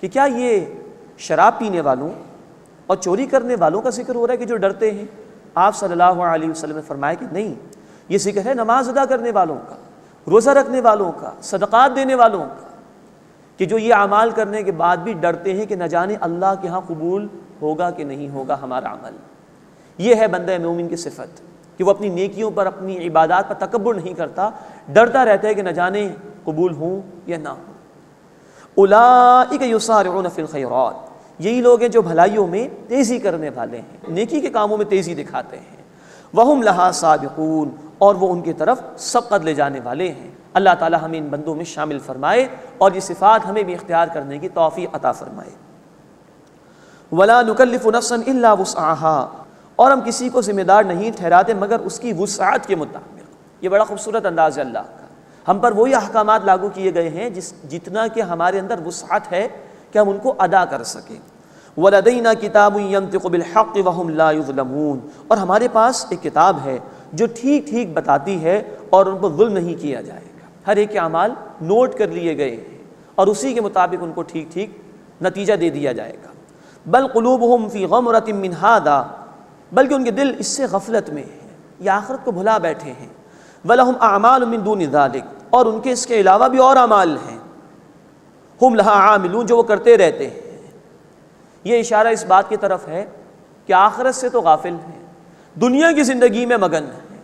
کہ کیا یہ شراب پینے والوں اور چوری کرنے والوں کا ذکر ہو رہا ہے کہ جو ڈرتے ہیں؟ آپ صلی اللہ علیہ وسلم نے فرمایا کہ نہیں، یہ ذکر ہے نماز ادا کرنے والوں کا، روزہ رکھنے والوں کا، صدقات دینے والوں کا، کہ جو یہ اعمال کرنے کے بعد بھی ڈرتے ہیں کہ نہ جانے اللہ کے ہاں قبول ہوگا کہ نہیں ہوگا ہمارا عمل۔ یہ ہے بندہ مومن کی صفت کہ وہ اپنی نیکیوں پر، اپنی عبادات پر تکبر نہیں کرتا، ڈرتا رہتا ہے کہ نہ جانے قبول ہوں یا نہ ہوں۔ اولئک یسارعون فی الخیرات، یہی لوگ ہیں جو بھلائیوں میں تیزی کرنے والے ہیں، نیکی کے کاموں میں تیزی دکھاتے ہیں۔ وہم لہا سابقون، اور وہ ان کی طرف سبقت لے جانے والے ہیں۔ اللہ تعالی ہمیں ان بندوں میں شامل فرمائے اور یہ صفات ہمیں بھی اختیار کرنے کی توفیق عطا فرمائے۔ ولا نکلف نفسا الا وسعها، اور ہم کسی کو ذمہ دار نہیں ٹھہراتے مگر اس کی وسعت کے مطابق۔ یہ بڑا خوبصورت انداز ہے اللہ کا، ہم پر وہی احکامات لاگو کیے گئے ہیں جتنا کہ ہمارے اندر وسعت ہے کہ ہم ان کو ادا کر سکیں۔ وَلَدَيْنَا كِتَابٌ يَنطِقُ بِالْحَقِّ وَهُمْ لَا يُظْلَمُونَ، اور ہمارے پاس ایک کتاب ہے جو ٹھیک ٹھیک بتاتی ہے اور ان پر ظلم نہیں کیا جائے گا۔ ہر ایک کے اعمال نوٹ کر لیے گئے ہیں اور اسی کے مطابق ان کو ٹھیک ٹھیک نتیجہ دے دیا جائے گا۔ بل قلوبہم فی غمرۃ من ھذا، بلکہ ان کے دل اس سے غفلت میں ہیں، یہ آخرت کو بھلا بیٹھے ہیں۔ وَلَهُمْ أَعْمَالٌ مِّن دُونِ ذَلِكَ، اور ان کے اس کے علاوہ بھی اور اعمال ہیں۔ ہم لہا عاملون، جو وہ کرتے رہتے ہیں۔ یہ اشارہ اس بات کی طرف ہے کہ آخرت سے تو غافل ہیں، دنیا کی زندگی میں مگن ہیں،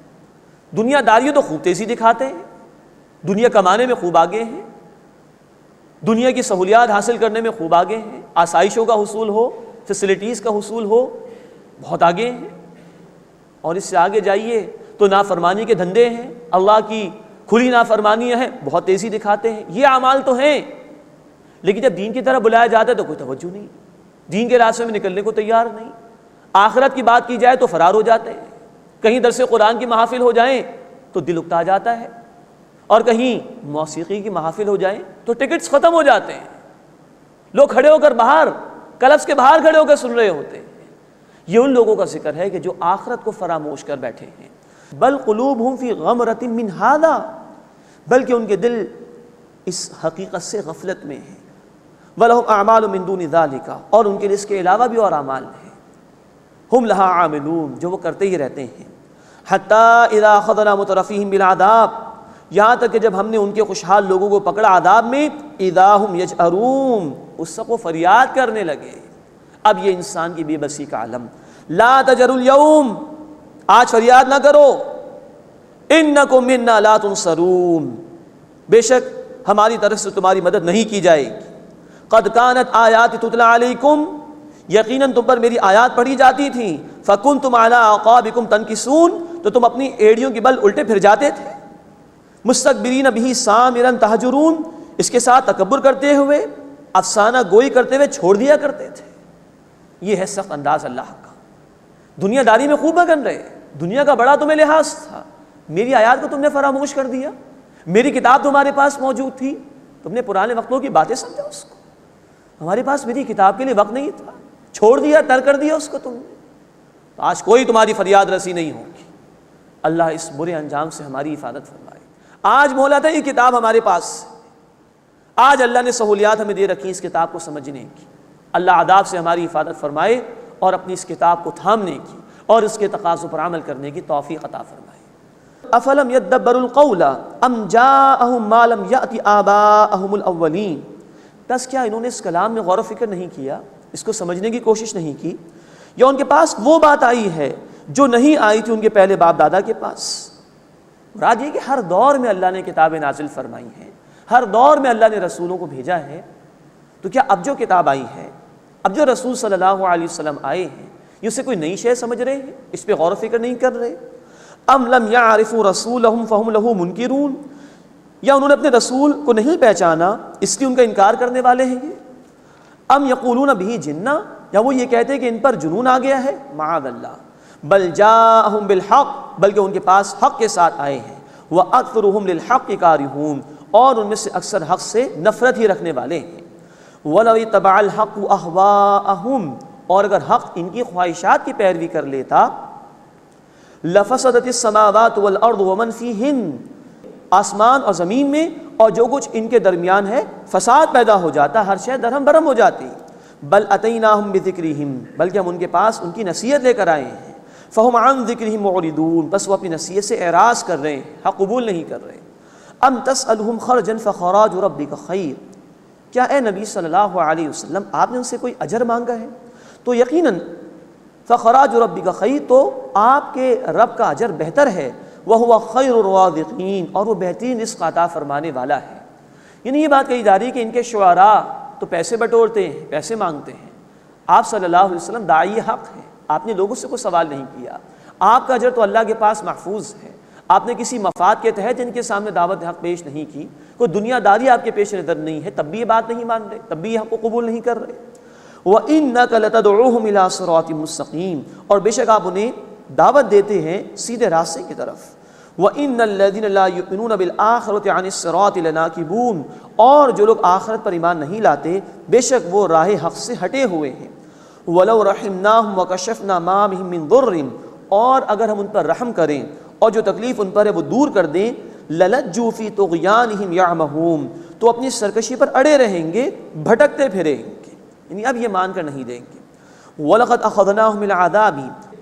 دنیا داری تو خوب تیزی دکھاتے ہیں، دنیا کمانے میں خوب آگے ہیں، دنیا کی سہولیات حاصل کرنے میں خوب آگے ہیں، آسائشوں کا حصول ہو، فیسلٹیز کا حصول ہو، بہت آگے ہیں۔ اور اس سے آگے جائیے تو نافرمانی کے دھندے ہیں، اللہ کی کھلی نافرمانیاں ہیں، بہت تیزی دکھاتے ہیں۔ یہ اعمال تو ہیں، لیکن جب دین کی طرف بلایا جاتا ہے تو کوئی توجہ نہیں، دین کے راستے میں نکلنے کو تیار نہیں۔ آخرت کی بات کی جائے تو فرار ہو جاتے ہیں، کہیں درس قرآن کی محافل ہو جائیں تو دل اکتا جاتا ہے، اور کہیں موسیقی کی محافل ہو جائیں تو ٹکٹس ختم ہو جاتے ہیں، لوگ کھڑے ہو کر باہر کلبس کے باہر کھڑے ہو کر سن رہے ہوتے ہیں۔ یہ ان لوگوں کا ذکر ہے کہ جو آخرت کو فراموش کر بیٹھے ہیں۔ بل قلوبہم فی غمرۃ من ھذا، بلکہ ان کے دل اس حقیقت سے غفلت میں ہیں۔ وَلَهُمْ أَعْمَالٌ مِّن دُونِ ذَلِكَ، اور ان کے لیے اس کے علاوہ بھی اور اعمال ہیں۔ ہم لہا عاملون، جو وہ کرتے ہی رہتے ہیں۔ حَتَّى إِذَا أَخَذْنَا مُتْرَفِيهِمْ بِالْعَذَابِ، یہاں تک کہ جب ہم نے ان کے خوشحال لوگوں کو پکڑا عذاب میں، إِذَا هُمْ يَجْأَرُونَ، اس سے وہ فریاد کرنے لگے۔ اب یہ انسان کی بے بسی کا عالم۔ لا تجروا اليوم، آج فریاد نہ کرو، انکم منا لا تنصرون، بے شک ہماری طرف سے تمہاری مدد نہیں کی جائے گی۔ قد کانت آیات تتلی علیکم، یقیناً تم پر میری آیات پڑھی جاتی تھیں۔ فکنتم علی اعقابکم تنکسون، تو تم اپنی ایڑیوں کی بل الٹے پھر جاتے تھے۔ مستکبرین بہ سامرا تہجرون، اس کے ساتھ تکبر کرتے ہوئے، افسانہ گوئی کرتے ہوئے چھوڑ دیا کرتے تھے۔ یہ ہے سخت انداز اللہ کا۔ دنیا داری میں خوب مگن رہے، دنیا کا بڑا تمہیں لحاظ تھا، میری آیات کو تم نے فراموش کر دیا، میری کتاب تمہارے پاس موجود تھی، تم نے پرانے وقتوں کی باتیں سمجھا اس کو، ہمارے پاس میری کتاب کے لیے وقت نہیں تھا، چھوڑ دیا، ترک کر دیا اس کو تم نے، تو آج کوئی تمہاری فریاد رسی نہیں ہوگی۔ اللہ اس برے انجام سے ہماری حفاظت فرمائے۔ آج مولا تھا یہ کتاب ہمارے پاس، آج اللہ نے سہولیات ہمیں دے رکھی اس کتاب کو سمجھنے کی۔ اللہ عذاب سے ہماری حفاظت فرمائے اور اپنی اس کتاب کو تھامنے کی اور اس کے تقاضوں پر عمل کرنے کی توفیق عطا فرمائے۔ افلم یدبروا القول ام جاءہم ما لم یأت آباءہم الاولین، بس کیا انہوں نے اس کلام میں غور و فکر نہیں کیا، اس کو سمجھنے کی کوشش نہیں کی، یا ان کے پاس وہ بات آئی ہے جو نہیں آئی تھی ان کے پہلے باپ دادا کے پاس۔ مراد یہ کہ ہر دور میں اللہ نے کتابیں نازل فرمائی ہیں، ہر دور میں اللہ نے رسولوں کو بھیجا ہے، تو کیا اب جو کتاب آئی ہے، اب جو رسول صلی اللہ علیہ وسلم آئے ہیں، یہ اسے کوئی نئی شے سمجھ رہے ہیں، اس پہ غور و فکر نہیں کر رہے؟ ام لم یعرفوا رسولہم فہم لہ منکرون، یا انہوں نے اپنے رسول کو نہیں پہچانا اس لیے ان کا انکار کرنے والے ہیں یہ؟ ام یقولون بہ جنہ، یا وہ یہ کہتے ہیں کہ ان پر جنون آ گیا ہے؟ معاذ اللہ، بل جاءہم بالحق، بلکہ ان کے پاس حق کے ساتھ آئے ہیں، وَأَكْثَرُهُمْ لِلْحَقِّ كَارِهُونَ، اور ان میں سے اکثر حق سے نفرت ہی رکھنے والے ہیں۔ وَلَوْ اتَّبَعَ الْحَقُّ أَهْوَاءَهُمْ، اور اگر حق ان کی خواہشات کی پیروی کر لیتا، لَفَسَدَتِ السَّمَاوَاتُ وَالْأَرْضُ وَمَنْ فِيهِنَّ، آسمان اور زمین میں اور جو کچھ ان کے درمیان ہے فساد پیدا ہو جاتا، ہر شے درہم برہم ہو جاتی۔ بل اتیناہم بذکرہم، بلکہ ہم ان کے پاس ان کی نصیحت لے کر آئے ہیں، فہم عن ذکرہم معرضون، بس وہ اپنی نصیحت سے اعراض کر رہے ہیں، حق قبول نہیں کر رہے۔ ام تسألہم خرجا فخراج ربک خیر، کیا اے نبی صلی اللہ علیہ وسلم آپ نے ان سے کوئی اجر مانگا ہے؟ تو یقیناً فخراج ربک خیر، تو آپ کے رب کا اجر بہتر ہے، وہو خیر الرازقین، اور وہ بہترین رزق عطا فرمانے والا ہے۔ یعنی یہ بات کہی جا رہی ہے کہ ان کے شعراء تو پیسے بٹورتے ہیں، پیسے مانگتے ہیں، آپ صلی اللہ علیہ وسلم داعی حق ہیں، آپ نے لوگوں سے کوئی سوال نہیں کیا، آپ کا اجر تو اللہ کے پاس محفوظ ہے، آپ نے کسی مفاد کے تحت ان کے سامنے دعوت حق پیش نہیں کی، کوئی دنیا داری آپ کے پیش نظر نہیں ہے، تب بھی یہ بات نہیں مان رہے، تب بھی یہ حق کو قبول نہیں کر رہے۔ وَإِنَّكَ لَتَدْعُوهُمْ إِلَىٰ صِرَاطٍ مُّسْتَقِيمٍ، اور بے شک آپ انہیں دعوت دیتے ہیں سیدھے راستے کی طرف۔ وَإِنَّ الَّذِينَ لَا يُؤْمِنُونَ بِالْآخِرَةِ عَنِ الصِّرَاطِ لَنَاكِبُونَ، اور جو لوگ آخرت پر ایمان نہیں لاتے بے شک وہ راہ حق سے ہٹے ہوئے ہیں۔ وَلَوْ رَحِمْنَاهُمْ وَكَشَفْنَا مَا بِهِم مِّن ضُرٍّ، اور اگر ہم ان پر رحم کریں اور جو تکلیف ان پر ہے وہ دور کر دیں، لَلَجُّوا فِي طُغْيَانِهِمْ يَعْمَهُونَ، تو اپنی سرکشی پر اڑے رہیں گے، بھٹکتے پھریں گے، یعنی اب یہ مان کر نہیں دیں گے۔ وَلَقَدْ أَخَذْنَاهُمْ بِالْعَذَابِ،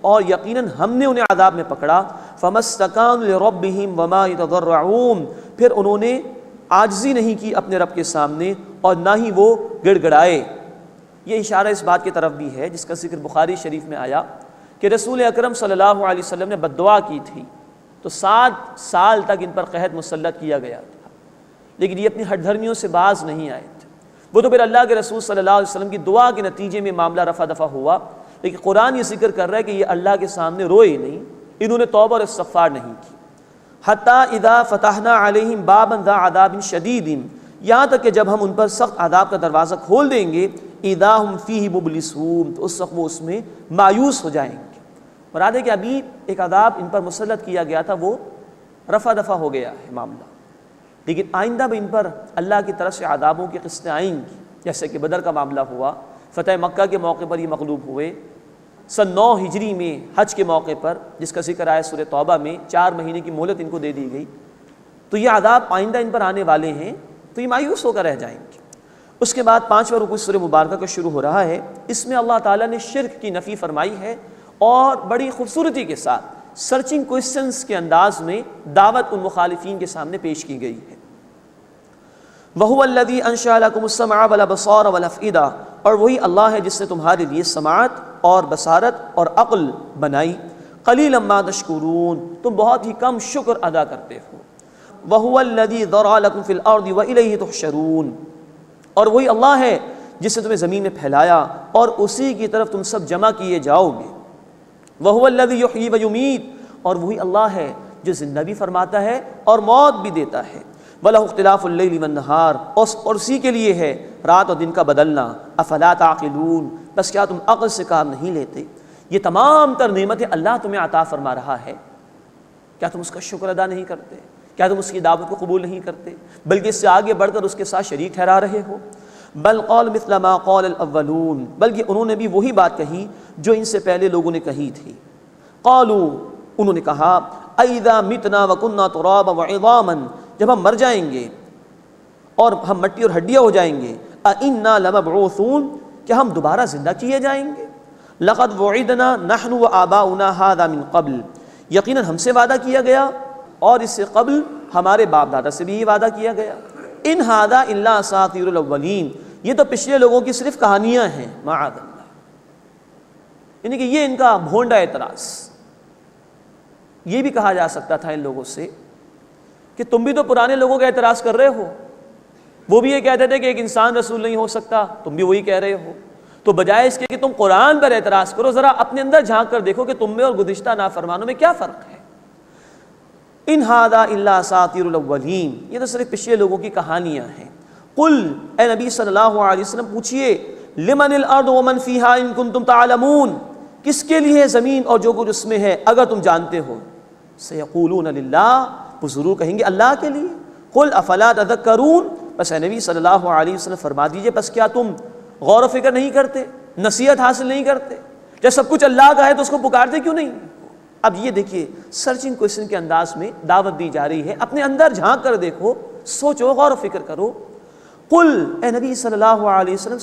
اور یقیناً ہم نے انہیں عذاب میں پکڑا، فَمَا اسْتَكَانُوا لِرَبِّهِمْ وَمَا يَتَضَرَّعُونَ، پھر انہوں نے عاجزی نہیں کی اپنے رب کے سامنے اور نہ ہی وہ گڑ گڑائے۔ یہ اشارہ اس بات کی طرف بھی ہے جس کا ذکر بخاری شریف میں آیا کہ رسول اکرم صلی اللہ علیہ وسلم نے بد دعا کی تھی، تو 7 سال تک ان پر قحط مسلط کیا گیا تھا، لیکن یہ اپنی ہٹ دھرمیوں سے باز نہیں آئے تھے۔ وہ تو پھر اللہ کے رسول صلی اللہ علیہ وسلم کی دعا کے نتیجے میں معاملہ رفع دفع ہوا، لیکن قرآن یہ ذکر کر رہا ہے کہ یہ اللہ کے سامنے روئے نہیں، انہوں نے توبہ اور استغفار نہیں کی۔ حتیٰ اذا فتحنا علیہم بابا ذا عذاب شدید، یہاں تک کہ جب ہم ان پر سخت عذاب کا دروازہ کھول دیں گے، اذا ہم فیہ مبلسون، تو اس وقت وہ اس میں مایوس ہو جائیں گے۔ مراد ہے کہ ابھی ایک عذاب ان پر مسلط کیا گیا تھا، وہ رفع دفع ہو گیا ہے معاملہ، لیکن آئندہ بھی ان پر اللہ کی طرف سے عذابوں کی قسطیں آئیں گی، جیسے کہ بدر کا معاملہ ہوا، فتح مکہ کے موقع پر یہ مغلوب ہوئے، سن 9 ہجری میں حج کے موقع پر جس کا ذکر آیا سورہ توبہ میں، 4 مہینے کی مہلت ان کو دے دی گئی، تو یہ عذاب آئندہ ان پر آنے والے ہیں، تو یہ مایوس ہو کر رہ جائیں گے۔ اس کے بعد 5واں رکوع سورہ مبارکہ کا شروع ہو رہا ہے، اس میں اللہ تعالیٰ نے شرک کی نفی فرمائی ہے اور بڑی خوبصورتی کے ساتھ سرچنگ کوئسچنز کے انداز میں دعوت ان مخالفین کے سامنے پیش کی گئی ہے۔ وَهُوَ الَّذِي أَنشَأَ لَكُمُ السَّمْعَ وَالْأَبْصَارَ وَالْأَفْئِدَةَ، اور وہی اللہ ہے جس نے تمہارے لیے سماعت اور بصارت اور عقل بنائی۔ قَلِيلًا مَا تَشْكُرُونَ، تم بہت ہی کم شکر ادا کرتے ہو۔ وَهُوَ الَّذِي ذَرَأَ لَكُمْ فِي الْأَرْضِ وَإِلَيْهِ تُحْشَرُونَ، اور وہی اللہ ہے جس نے تمہیں زمین میں پھیلایا اور اسی کی طرف تم سب جمع کیے جاؤ گے۔ وَهُوَ الَّذِي يُحْيِي وَيُمِيتُ، اور وہی اللہ ہے جو زندہ بھی فرماتا ہے اور موت بھی دیتا ہے۔ وَلَهُ اخْتِلَافُ اللَّيْلِ وَالنَّهَارِ، اور اسی کے لیے ہے رات اور دن کا بدلنا۔ افلا تعقلون، بس کیا تم عقل سے کام نہیں لیتے؟ یہ تمام تر نعمتیں اللہ تمہیں عطا فرما رہا ہے، کیا تم اس کا شکر ادا نہیں کرتے؟ کیا تم اس کی دعوت کو قبول نہیں کرتے بلکہ اس سے آگے بڑھ کر اس کے ساتھ شریک ٹھہرا رہے ہو؟ بل قال مثل ما قال الاولون، بلکہ انہوں نے بھی وہی بات کہی جو ان سے پہلے لوگوں نے کہی تھی۔ قالوا، انہوں نے کہا، اذا متنا وكنا ترابا وعظاما، جب ہم مر جائیں گے اور ہم مٹی اور ہڈیاں ہو جائیں گے، انا لمبعوثون، کیا ہم دوبارہ زندہ کیے جائیں گے؟ لقد وعدنا نحن وآباؤنا هذا من قبل، یقیناً ہم سے وعدہ کیا گیا اور اس سے قبل ہمارے باپ دادا سے بھی یہ وعدہ کیا گیا۔ ان هذا الا اساطیر الاولین، یہ تو پچھلے لوگوں کی صرف کہانیاں ہیں، معاذ اللہ، یعنی کہ یہ ان کا بھونڈا اعتراض۔ یہ بھی کہا جا سکتا تھا ان لوگوں سے کہ تم بھی تو پرانے لوگوں کا اعتراض کر رہے ہو، وہ بھی یہ کہتے تھے کہ ایک انسان رسول نہیں ہو سکتا، تم بھی وہی کہہ رہے ہو، تو بجائے اس کے کہ تم قرآن پر اعتراض کرو، ذرا اپنے اندر جھانک کر دیکھو کہ تم میں اور گزشتہ نافرمانوں میں کیا فرق ہے۔ ان ھذا الا اساطیر الاولین، یہ تو صرف پچھلے لوگوں کی کہانیاں ہیں۔ قل، اے نبی صلی اللہ علیہ وسلم پوچھئے، لمن الارض ومن فیہا ان کنتم تعلمون، کس کے لیے ہے زمین اور جو کچھ اس میں ہے اگر تم جانتے ہو؟ سیقولون للہ، وہ ضرور کہیں گے اللہ کے لیے۔ قل افلا تذکرون، بس اے نبی صلی اللہ علیہ وسلم فرما دیجئے، بس کیا تم غور و فکر نہیں کرتے، نصیحت حاصل نہیں کرتے؟ جب سب کچھ اللہ کا ہے تو اس کو پکارتے کیوں نہیں؟ اب یہ دیکھیے سرچنگ کوئسچن کے انداز میں دعوت دی جا رہی ہے، اپنے اندر جھانک کر دیکھو سوچو، غور و فکر کرو۔ قل، اے نبی صلی اللہ علیہ وسلم